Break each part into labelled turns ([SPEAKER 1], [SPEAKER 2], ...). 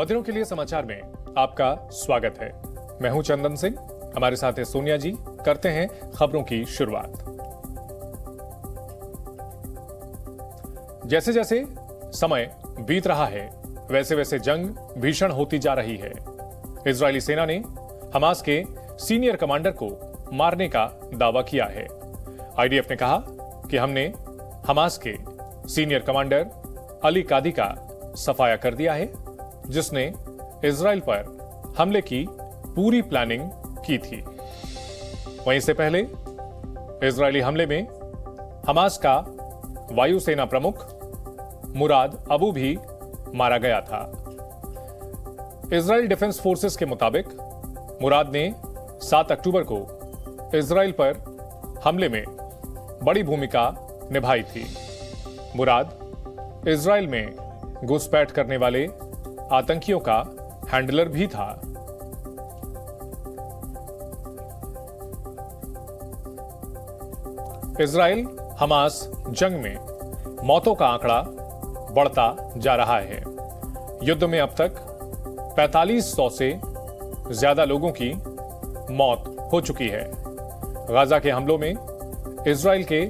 [SPEAKER 1] बधिरों के लिए समाचार में आपका स्वागत है। मैं हूं चंदन सिंह, हमारे साथ है सोनिया जी। करते हैं खबरों की शुरुआत। जैसे जैसे समय बीत रहा है वैसे वैसे जंग भीषण होती जा रही है। इजरायली सेना ने हमास के सीनियर कमांडर को मारने का दावा किया है। आईडीएफ ने कहा कि हमने हमास के सीनियर कमांडर अली कादी का सफाया कर दिया है, जिसने इजराइल पर हमले की पूरी प्लानिंग की थी। वहीं से पहले इजरायली हमले में हमास का वायुसेना प्रमुख मुराद अबू भी मारा गया था। इजराइल डिफेंस फोर्सेस के मुताबिक मुराद ने 7 अक्टूबर को इजराइल पर हमले में बड़ी भूमिका निभाई थी। मुराद इजराइल में घुसपैठ करने वाले आतंकियों का हैंडलर भी था। इजराइल हमास जंग में मौतों का आंकड़ा बढ़ता जा रहा है। युद्ध में अब तक 4500 से ज्यादा लोगों की मौत हो चुकी है। गाजा के हमलों में इजराइल के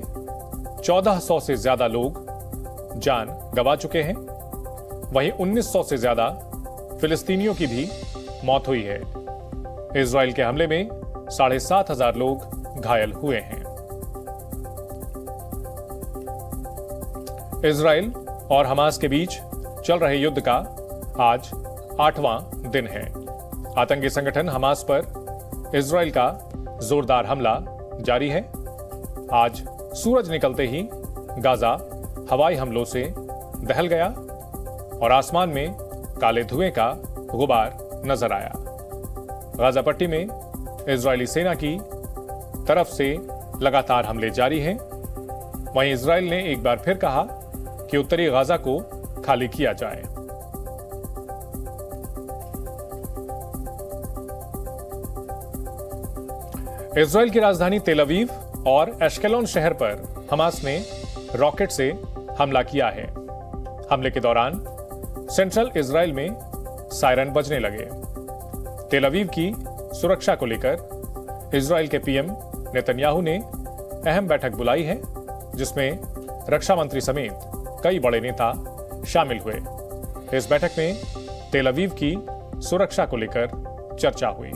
[SPEAKER 1] 1400 से ज्यादा लोग जान गंवा चुके हैं। वहीं 1900 से ज्यादा फिलिस्तीनियों की भी मौत हुई है। इजराइल के हमले में 7,500 लोग घायल हुए हैं। इजराइल और हमास के बीच चल रहे युद्ध का आज 8वां दिन है। आतंकी संगठन हमास पर इजराइल का जोरदार हमला जारी है। आज सूरज निकलते ही गाजा हवाई हमलों से दहल गया और आसमान में काले धुएं का गुबार नजर आया। गाजा पट्टी में इजरायली सेना की तरफ से लगातार हमले जारी हैं। वहीं इजराइल ने एक बार फिर कहा कि उत्तरी गाजा को खाली किया जाए। इजराइल की राजधानी तेल अवीव और एश्केलोन शहर पर हमास ने रॉकेट से हमला किया है। हमले के दौरान सेंट्रल इजराइल में सायरन बजने लगे। तेल अवीव की सुरक्षा को लेकर इजराइल के पीएम नेतन्याहू ने अहम बैठक बुलाई है, जिसमें रक्षा मंत्री समेत कई बड़े नेता शामिल हुए। इस बैठक में तेल अवीव की सुरक्षा को लेकर चर्चा हुई।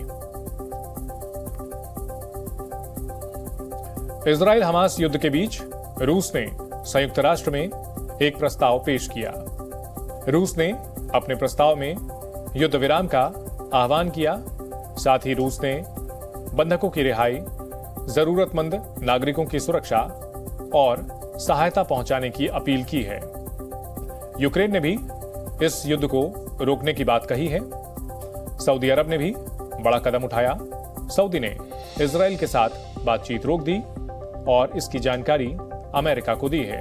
[SPEAKER 1] इजराइल हमास युद्ध के बीच रूस ने संयुक्त राष्ट्र में एक प्रस्ताव पेश किया। रूस ने अपने प्रस्ताव में युद्ध विराम का आह्वान किया। साथ ही रूस ने बंधकों की रिहाई, जरूरतमंद नागरिकों की सुरक्षा और सहायता पहुंचाने की अपील की है। यूक्रेन ने भी इस युद्ध को रोकने की बात कही है। सऊदी अरब ने भी बड़ा कदम उठाया। सऊदी ने इजराइल के साथ बातचीत रोक दी और इसकी जानकारी अमेरिका को दी है।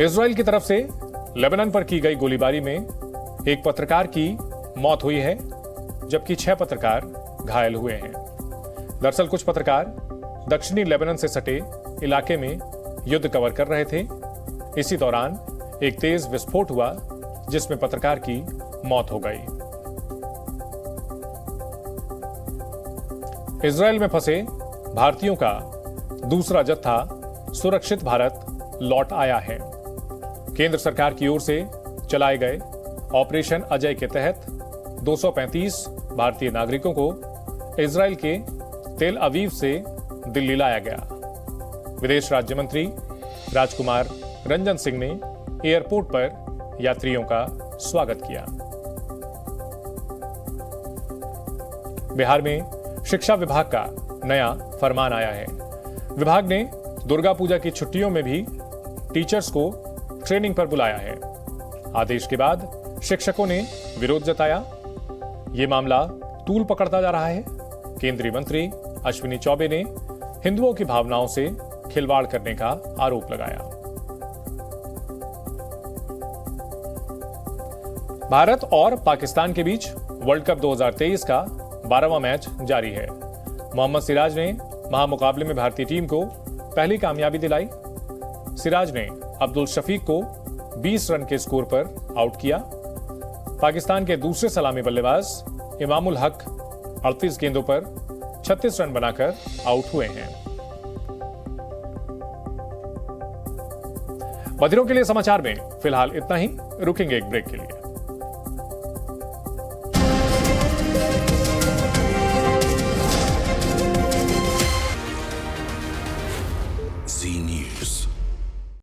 [SPEAKER 1] इजराइल की तरफ से लेबनान पर की गई गोलीबारी में एक पत्रकार की मौत हुई है, जबकि 6 पत्रकार घायल हुए हैं। दरअसल कुछ पत्रकार दक्षिणी लेबनान से सटे इलाके में युद्ध कवर कर रहे थे। इसी दौरान एक तेज विस्फोट हुआ, जिसमें पत्रकार की मौत हो गई। इजराइल में फंसे भारतीयों का दूसरा जत्था सुरक्षित भारत लौट आया है। केंद्र सरकार की ओर से चलाए गए ऑपरेशन अजय के तहत 235 भारतीय नागरिकों को इजराइल के तेल अवीव से दिल्ली लाया गया। विदेश राज्य मंत्री राजकुमार रंजन सिंह ने एयरपोर्ट पर यात्रियों का स्वागत किया। बिहार में शिक्षा विभाग का नया फरमान आया है। विभाग ने दुर्गा पूजा की छुट्टियों में भी टीचर्स को ट्रेनिंग पर बुलाया है। आदेश के बाद शिक्षकों ने विरोध जताया। ये मामला तूल पकड़ता जा रहा है। केंद्रीय मंत्री अश्विनी चौबे ने हिंदुओं की भावनाओं से खिलवाड़ करने का आरोप लगाया। भारत और पाकिस्तान के बीच वर्ल्ड कप 2023 का 12वां मैच जारी है। मोहम्मद सिराज ने महामुकाबले में भारतीय टीम को पहली कामयाबी दिलाई। सिराज ने अब्दुल शफीक को 20 रन के स्कोर पर आउट किया। पाकिस्तान के दूसरे सलामी बल्लेबाज इमामुल हक 38 गेंदों पर 36 रन बनाकर आउट हुए हैं। बधिरों के लिए समाचार में फिलहाल इतना ही। रुकेंगे एक ब्रेक के लिए।